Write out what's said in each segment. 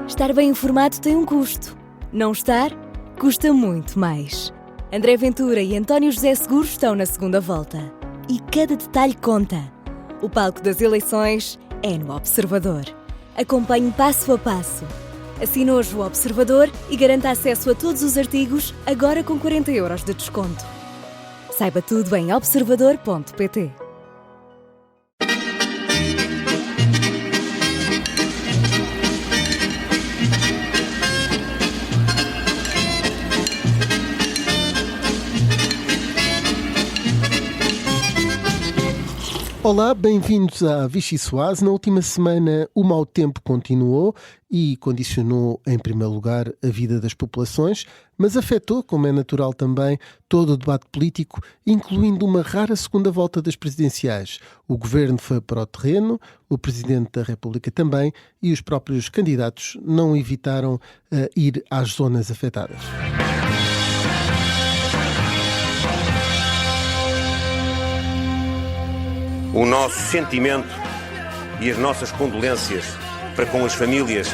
Estar bem informado tem um custo. Não estar, custa muito mais. André Ventura e António José Seguro estão na segunda volta. E cada detalhe conta. O palco das eleições é no Observador. Acompanhe passo a passo. Assine hoje o Observador e garanta acesso a todos os artigos, agora com 40 € de desconto. Saiba tudo em observador.pt. Olá, bem-vindos à Vichy Soase. Na última semana o mau tempo continuou e condicionou em primeiro lugar a vida das populações, mas afetou, como é natural também, todo o debate político, incluindo uma rara segunda volta das presidenciais. O governo foi para o terreno, o Presidente da República também, e os próprios candidatos não evitaram ir às zonas afetadas. O nosso sentimento e as nossas condolências para com as famílias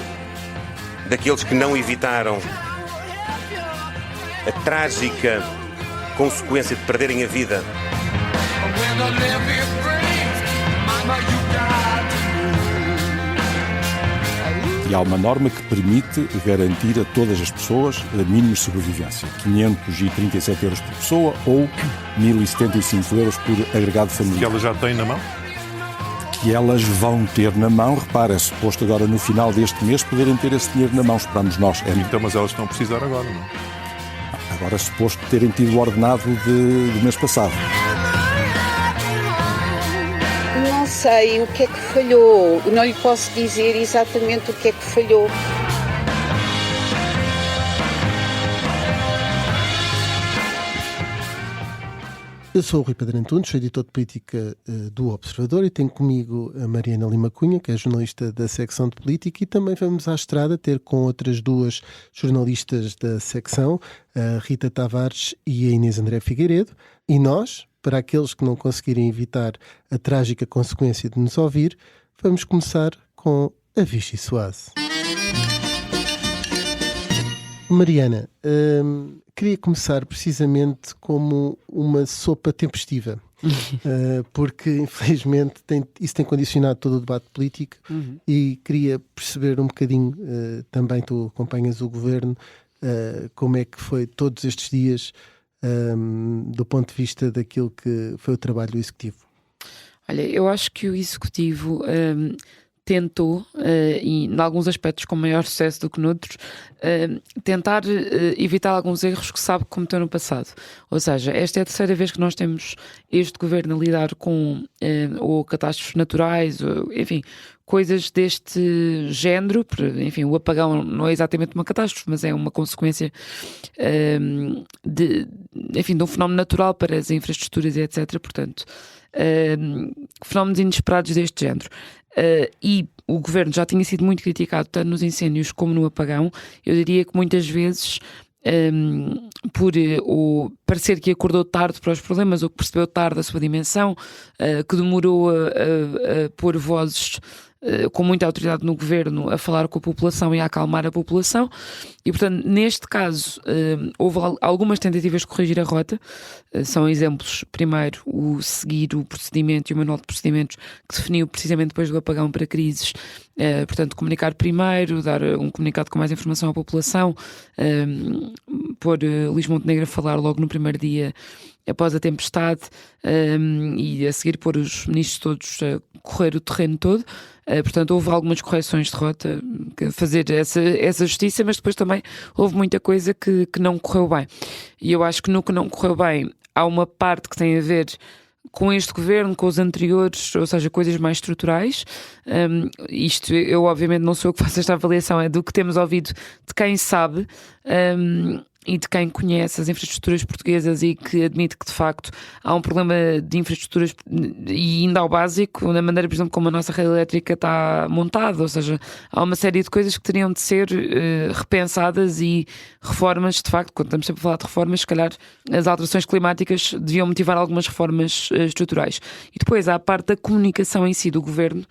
daqueles que não evitaram a trágica consequência de perderem a vida. E há uma norma que permite garantir a todas as pessoas mínimos de sobrevivência. 537 € por pessoa ou 1.075 € por agregado familiar. Que elas já têm na mão? Que elas vão ter na mão, repara, é suposto agora no final deste mês poderem ter esse dinheiro na mão, esperamos nós. Então, mas elas estão a precisar agora, não? Agora é suposto terem tido o ordenado do mês passado. Não sei o que é que falhou, não lhe posso dizer exatamente o que é que falhou. Eu sou o Rui Pedro Antunes, sou editor de política do Observador e tenho comigo a Mariana Lima Cunha, que é jornalista da secção de política, e também vamos à estrada ter com outras duas jornalistas da secção, a Rita Tavares e a Inês André Figueiredo, e nós, para aqueles que não conseguirem evitar a trágica consequência de nos ouvir, vamos começar com a Vichy Soase. Mariana, queria começar precisamente como uma sopa tempestiva, porque infelizmente isso tem condicionado todo o debate político e queria perceber um bocadinho, também tu acompanhas o governo, como é que foi todos estes dias do ponto de vista daquilo que foi o trabalho do Executivo. Olha, eu acho que o Executivo tentou, e em alguns aspectos com maior sucesso do que noutros, tentar evitar alguns erros que sabe que cometeu no passado. Ou seja, esta é a terceira vez que nós temos este governo a lidar com ou catástrofes naturais, ou, enfim, coisas deste género. Enfim, o apagão não é exatamente uma catástrofe, mas é uma consequência de um fenómeno natural para as infraestruturas e etc. Portanto, fenómenos inesperados deste género. E o governo já tinha sido muito criticado tanto nos incêndios como no apagão. Eu diria que muitas vezes por parecer que acordou tarde para os problemas ou que percebeu tarde a sua dimensão, que demorou a pôr vozes com muita autoridade no governo a falar com a população e a acalmar a população, e portanto neste caso houve algumas tentativas de corrigir a rota. São exemplos, primeiro, o seguir o procedimento e o manual de procedimentos que definiu precisamente depois do apagão para crises, portanto comunicar primeiro, dar um comunicado com mais informação à população, pôr Luís Montenegro a falar logo no primeiro dia após a tempestade, e a seguir pôr os ministros todos a correr o terreno todo. Portanto, houve algumas correções de rota, fazer essa justiça, mas depois também houve muita coisa que não correu bem. E eu acho que no que não correu bem há uma parte que tem a ver com este governo, com os anteriores, ou seja, coisas mais estruturais. Isto, eu obviamente não sou eu que faço esta avaliação, é do que temos ouvido de quem sabe, e de quem conhece as infraestruturas portuguesas e que admite que de facto há um problema de infraestruturas, e ainda ao básico, na maneira, por exemplo, como a nossa rede elétrica está montada. Ou seja, há uma série de coisas que teriam de ser repensadas, e reformas, de facto, quando estamos sempre a falar de reformas, se calhar as alterações climáticas deviam motivar algumas reformas estruturais. E depois há a parte da comunicação em si do governo,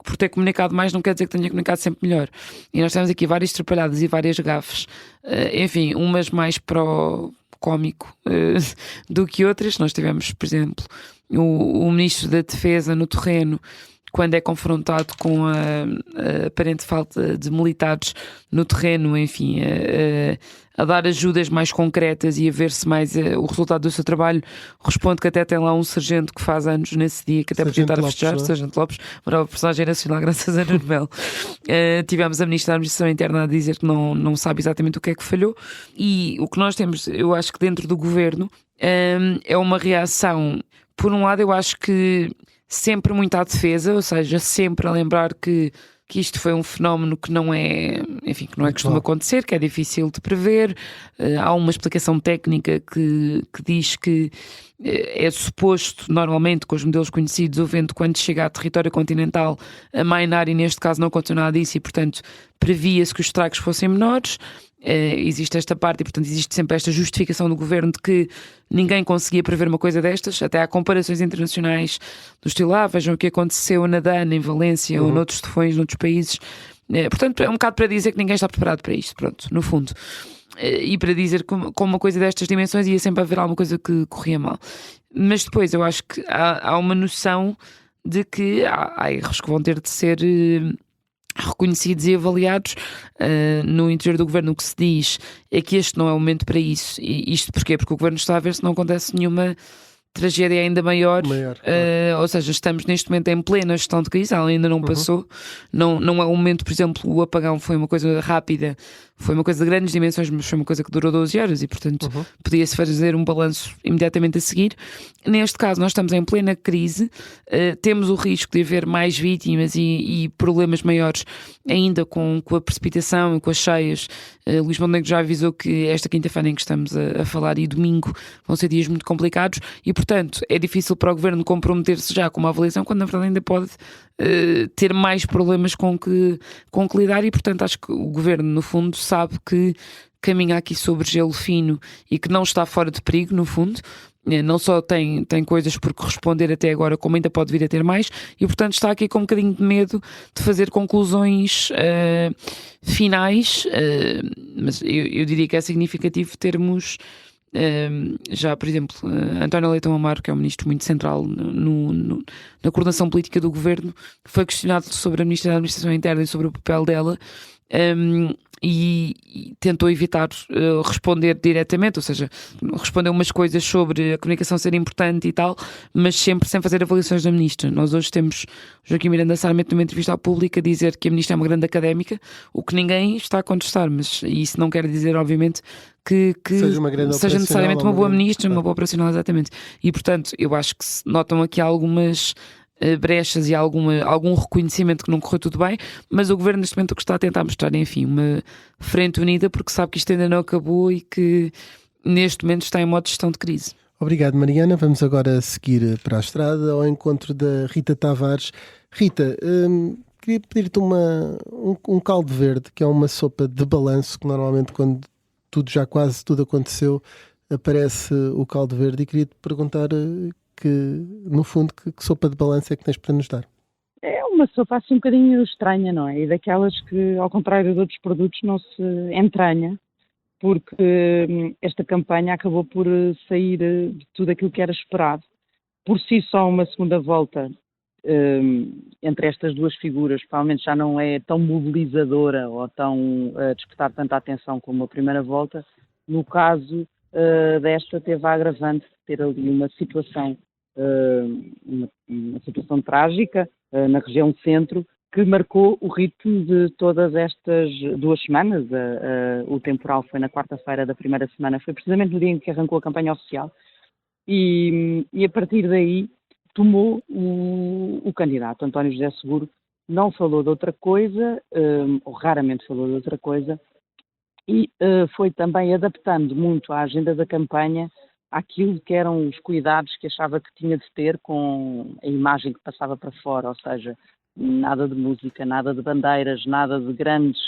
por ter comunicado mais não quer dizer que tenha comunicado sempre melhor. E nós temos aqui várias trapalhadas e várias gafes, enfim, umas mais cómico do que outras. Nós tivemos, por exemplo, o Ministro da Defesa no terreno, quando é confrontado com a aparente falta de militares no terreno, enfim, a dar ajudas mais concretas e a ver-se mais o resultado do seu trabalho, responde que até tem lá um sargento que faz anos nesse dia, que até podia estar a festejar, Sargento Lopes, uma personagem nacional graças a Nuno Melo. Tivemos a Ministra da Administração Interna a dizer que não sabe exatamente o que é que falhou, e o que nós temos, eu acho que dentro do Governo, é uma reação, por um lado eu acho que sempre muito à defesa, ou seja, sempre a lembrar que isto foi um fenómeno que não é, enfim, que não é costume acontecer, que é difícil de prever. Há uma explicação técnica que diz que é suposto, normalmente, com os modelos conhecidos, o vento, quando chega a território continental, amainar, e neste caso não aconteceu nada disso, e portanto previa-se que os estragos fossem menores. Existe esta parte e, portanto, existe sempre esta justificação do Governo de que ninguém conseguia prever uma coisa destas. Até há comparações internacionais do estilo, vejam o que aconteceu na Dana, em Valência, ou noutros tufões, noutros países. Portanto, é um bocado para dizer que ninguém está preparado para isto, pronto, no fundo. E para dizer que com uma coisa destas dimensões ia sempre haver alguma coisa que corria mal. Mas depois eu acho que há uma noção de que há erros que vão ter de ser reconhecidos e avaliados. No interior do Governo o que se diz é que este não é o momento para isso. E isto porquê? Porque o Governo está a ver se não acontece nenhuma tragédia ainda maior, claro. Ou seja, estamos neste momento em plena gestão de crise, ela ainda não passou, não é um momento, por exemplo, o apagão foi uma coisa rápida, foi uma coisa de grandes dimensões, mas foi uma coisa que durou 12 horas e, portanto, podia-se fazer um balanço imediatamente a seguir. Neste caso, nós estamos em plena crise, temos o risco de haver mais vítimas e problemas maiores ainda com a precipitação e com as cheias. Luís Montenegro já avisou que esta quinta-feira em que estamos a falar e domingo vão ser dias muito complicados e, portanto, é difícil para o Governo comprometer-se já com uma avaliação quando, na verdade, ainda pode ter mais problemas com que lidar e, portanto, acho que o Governo, no fundo, sabe que caminha aqui sobre gelo fino e que não está fora de perigo, no fundo. Não só tem coisas por corresponder até agora, como ainda pode vir a ter mais, e portanto está aqui com um bocadinho de medo de fazer conclusões finais, mas eu diria que é significativo termos já, por exemplo, António Leitão Amaro, que é um ministro muito central na coordenação política do Governo, foi questionado sobre a Ministra da Administração Interna e sobre o papel dela, e tentou evitar responder diretamente, ou seja, respondeu umas coisas sobre a comunicação ser importante e tal, mas sempre sem fazer avaliações da Ministra. Nós hoje temos Joaquim Miranda Sarmento numa entrevista à Pública a dizer que a Ministra é uma grande académica, o que ninguém está a contestar, mas isso não quer dizer, obviamente, que seja necessariamente uma boa Ministra, uma boa operacional, exatamente. E, portanto, eu acho que se notam aqui algumas brechas e algum reconhecimento que não correu tudo bem, mas o Governo neste momento o que está a tentar mostrar é, enfim, uma frente unida, porque sabe que isto ainda não acabou e que neste momento está em modo de gestão de crise. Obrigado, Mariana. Vamos agora seguir para a estrada ao encontro da Rita Tavares. Rita, queria pedir-te um caldo verde, que é uma sopa de balanço, que normalmente quando quase tudo aconteceu, aparece o caldo verde, e queria-te perguntar que, no fundo, que sopa de balanço é que tens para nos dar? É uma sopa assim um bocadinho estranha, não é? E daquelas que, ao contrário de outros produtos, não se entranha, porque esta campanha acabou por sair de tudo aquilo que era esperado. Por si só, uma segunda volta entre estas duas figuras provavelmente já não é tão mobilizadora ou tão a despertar tanta atenção como a primeira volta. No caso desta, teve a agravante de ter ali uma situação trágica na região centro, que marcou o ritmo de todas estas 2 semanas. O temporal foi na quarta-feira da primeira semana, foi precisamente no dia em que arrancou a campanha oficial, e a partir daí tomou o candidato. António José Seguro não falou de outra coisa, ou raramente falou de outra coisa, e foi também adaptando muito a agenda da campanha àquilo que eram os cuidados que achava que tinha de ter com a imagem que passava para fora, ou seja, nada de música, nada de bandeiras, nada de grandes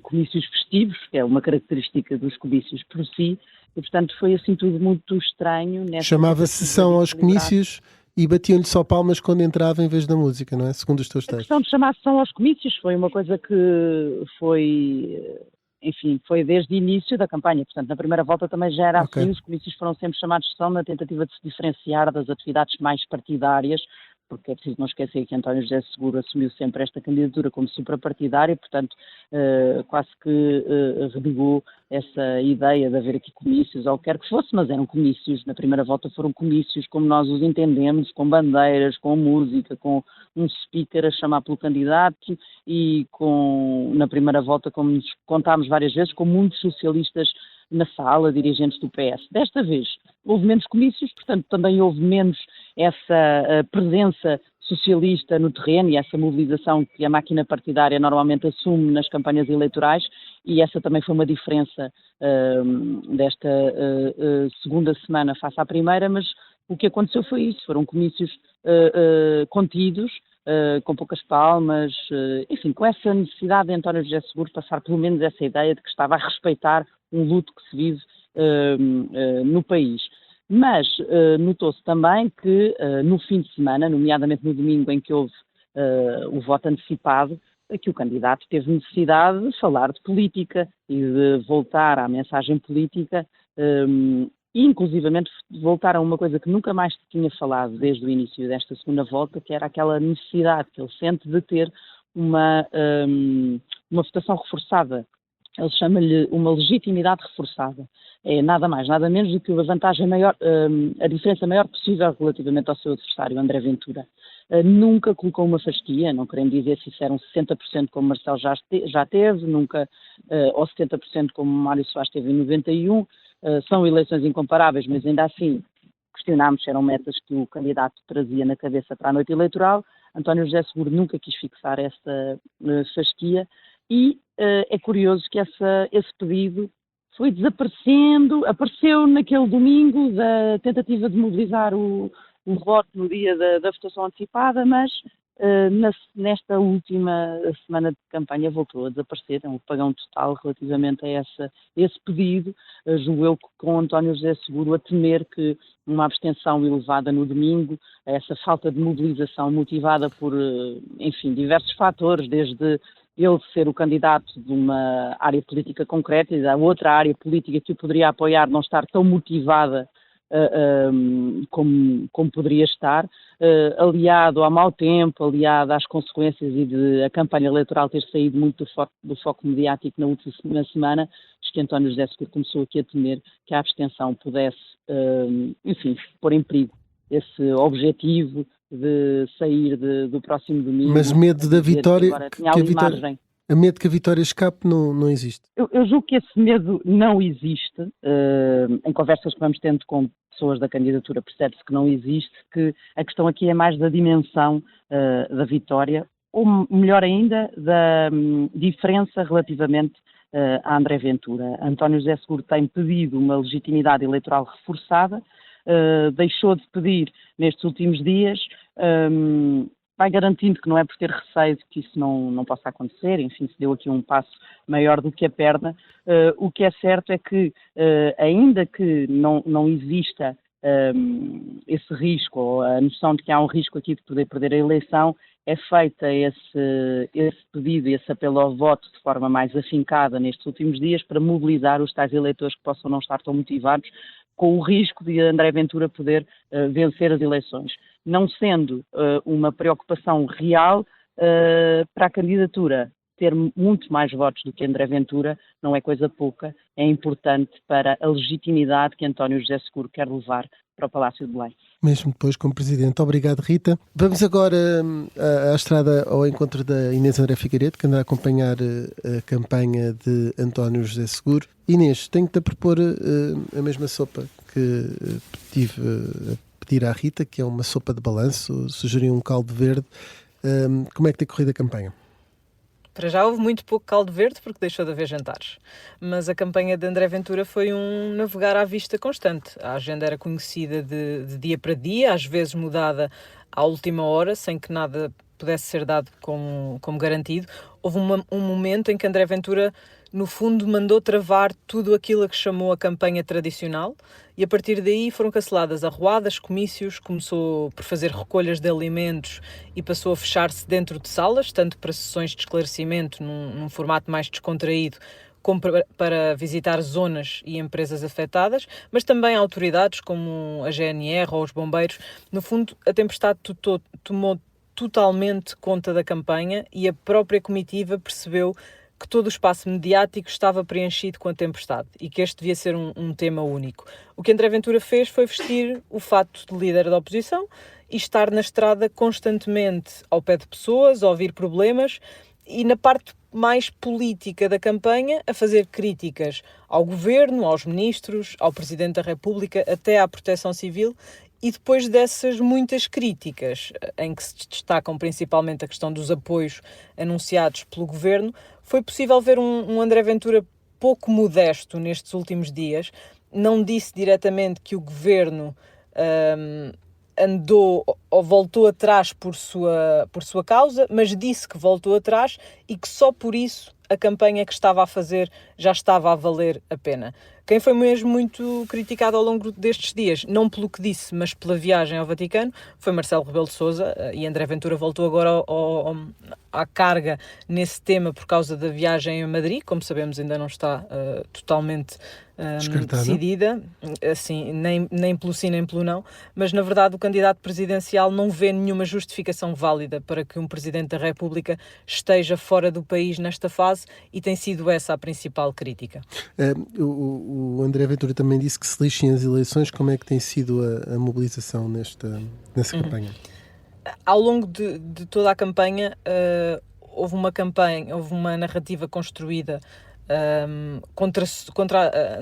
comícios festivos, que é uma característica dos comícios por si, e portanto foi assim tudo muito estranho. Chamava-se sessão aos comícios e batiam-lhe só palmas quando entrava em vez da música, não é? Segundo os teus A textos. questão de chamar atenção aos comícios foi uma coisa que foi desde o início da campanha. Portanto, na primeira volta também já era Ok. assim, os comícios foram sempre chamados de atenção na tentativa de se diferenciar das atividades mais partidárias, porque é preciso não esquecer que António José Seguro assumiu sempre esta candidatura como suprapartidária, portanto, quase que renegou essa ideia de haver aqui comícios, ou o que quer que fosse, mas eram comícios. Na primeira volta foram comícios como nós os entendemos, com bandeiras, com música, com um speaker a chamar pelo candidato e na primeira volta, como nos contámos várias vezes, com muitos socialistas na sala, dirigentes do PS. Desta vez houve menos comícios, portanto também houve menos essa presença socialista no terreno e essa mobilização que a máquina partidária normalmente assume nas campanhas eleitorais, e essa também foi uma diferença desta segunda semana face à primeira, mas o que aconteceu foi isso, foram comícios contidos, com poucas palmas, enfim, com essa necessidade de António José Seguro passar pelo menos essa ideia de que estava a respeitar um luto que se vive no país. Mas notou-se também que no fim de semana, nomeadamente no domingo em que houve o voto antecipado, que o candidato teve necessidade de falar de política e de voltar à mensagem política, e inclusivamente voltar a uma coisa que nunca mais se tinha falado desde o início desta segunda volta, que era aquela necessidade que ele sente de ter uma votação reforçada. Ele chama-lhe uma legitimidade reforçada. É nada mais, nada menos do que a vantagem maior, a diferença maior possível relativamente ao seu adversário, André Ventura. Nunca colocou uma fasquia, não querendo dizer se isso eram 60% como Marcelo já teve, nunca, ou 70% como Mário Soares teve em 91. São eleições incomparáveis, mas ainda assim questionámos se eram metas que o candidato trazia na cabeça para a noite eleitoral. António José Seguro nunca quis fixar esta fasquia. E é curioso que esse pedido foi desaparecendo, apareceu naquele domingo da tentativa de mobilizar o voto no dia da votação antecipada, mas nesta última semana de campanha voltou a desaparecer. É um apagão total relativamente a esse pedido. Julgo eu com António José Seguro a temer que uma abstenção elevada no domingo, essa falta de mobilização motivada por, enfim, diversos fatores, desde ele ser o candidato de uma área política concreta e da outra área política que o poderia apoiar não estar tão motivada como poderia estar, aliado ao mau tempo, aliado às consequências e de a campanha eleitoral ter saído muito do foco mediático na última semana, acho que António José Seguro começou aqui a temer que a abstenção pudesse, enfim, pôr em perigo esse objetivo de sair do próximo domingo. Mas medo da vitória, medo que a vitória escape não existe. Eu julgo que esse medo não existe. Em conversas que vamos tendo com pessoas da candidatura percebe-se que não existe, que a questão aqui é mais da dimensão da vitória, ou melhor ainda, da diferença relativamente a André Ventura. António José Seguro tem pedido uma legitimidade eleitoral reforçada, deixou de pedir nestes últimos dias, vai garantindo que não é por ter receio de que isso não possa acontecer, enfim, se deu aqui um passo maior do que a perna. O que é certo é que, ainda que não exista esse risco, ou a noção de que há um risco aqui de poder perder a eleição, é feita esse pedido, esse apelo ao voto de forma mais afincada nestes últimos dias para mobilizar os tais eleitores que possam não estar tão motivados, com o risco de André Ventura poder vencer as eleições. Não sendo uma preocupação real para a candidatura ter muito mais votos do que André Ventura, não é coisa pouca, é importante para a legitimidade que António José Seguro quer levar para o Palácio de Belém. Mesmo depois como Presidente. Obrigado, Rita. Vamos agora à estrada ao encontro da Inês André Figueiredo, que anda a acompanhar a campanha de António José Seguro. Inês, tenho-te a propor a mesma sopa que tive a pedir à Rita, que é uma sopa de balanço, sugeri um caldo verde. Como é que tem corrido a campanha? Para já houve muito pouco caldo verde porque deixou de haver jantares. Mas a campanha de André Ventura foi um navegar à vista constante. A agenda era conhecida de dia para dia, às vezes mudada à última hora, sem que nada pudesse ser dado como garantido. Houve um momento em que André Ventura no fundo mandou travar tudo aquilo a que chamou a campanha tradicional, e a partir daí foram canceladas arruadas, comícios, começou por fazer recolhas de alimentos e passou a fechar-se dentro de salas, tanto para sessões de esclarecimento num formato mais descontraído, como para visitar zonas e empresas afetadas, mas também autoridades como a GNR ou os bombeiros. No fundo, a tempestade tomou totalmente conta da campanha e a própria comitiva percebeu que todo o espaço mediático estava preenchido com a tempestade e que este devia ser um tema único. O que André Ventura fez foi vestir o fato de líder da oposição e estar na estrada constantemente ao pé de pessoas, a ouvir problemas e na parte mais política da campanha a fazer críticas ao governo, aos ministros, ao Presidente da República, até à Proteção Civil. E depois dessas muitas críticas, em que se destacam principalmente a questão dos apoios anunciados pelo governo, foi possível ver um André Ventura pouco modesto nestes últimos dias. Não disse diretamente que o governo andou ou voltou atrás por sua causa, mas disse que voltou atrás e que só por isso a campanha que estava a fazer já estava a valer a pena. Quem foi mesmo muito criticado ao longo destes dias, não pelo que disse, mas pela viagem ao Vaticano, foi Marcelo Rebelo de Sousa, e André Ventura voltou agora à carga nesse tema por causa da viagem a Madrid, como sabemos ainda não está totalmente decidida, assim, nem pelo sim nem pelo não, mas na verdade o candidato presidencial não vê nenhuma justificação válida para que um Presidente da República esteja fora do país nesta fase e tem sido essa a principal crítica. O André Ventura também disse que se lixem as eleições. Como é que tem sido a mobilização nessa campanha? Ao longo de toda a campanha, houve uma narrativa construída contra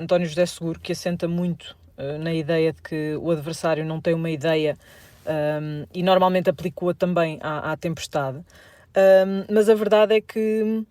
António José Seguro, que assenta muito na ideia de que o adversário não tem uma ideia e normalmente aplicou-a também à tempestade. Mas a verdade é que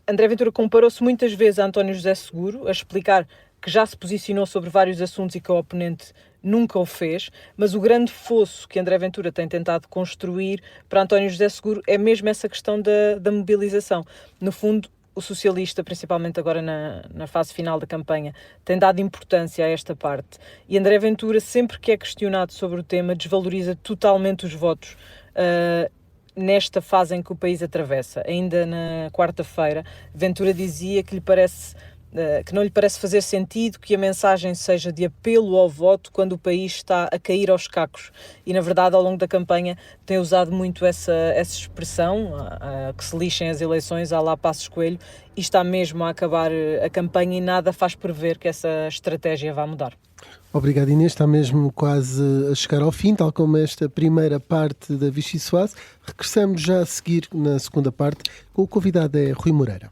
André Ventura comparou-se muitas vezes a António José Seguro, a explicar que já se posicionou sobre vários assuntos e que o oponente nunca o fez, mas o grande fosso que André Ventura tem tentado construir para António José Seguro é mesmo essa questão da mobilização. No fundo, o socialista, principalmente agora na fase final da campanha, tem dado importância a esta parte. E André Ventura, sempre que é questionado sobre o tema, desvaloriza totalmente os votos nesta fase em que o país atravessa. Ainda na quarta-feira, Ventura dizia que não lhe parece fazer sentido que a mensagem seja de apelo ao voto quando o país está a cair aos cacos. E, na verdade, ao longo da campanha tem usado muito essa expressão, que se lixem as eleições, à lá Passos Coelho, e está mesmo a acabar a campanha e nada faz prever que essa estratégia vá mudar. Obrigado, Inês. Está mesmo quase a chegar ao fim, tal como esta primeira parte da Vichy Soase. Regressamos já a seguir na segunda parte, com o convidado é Rui Moreira.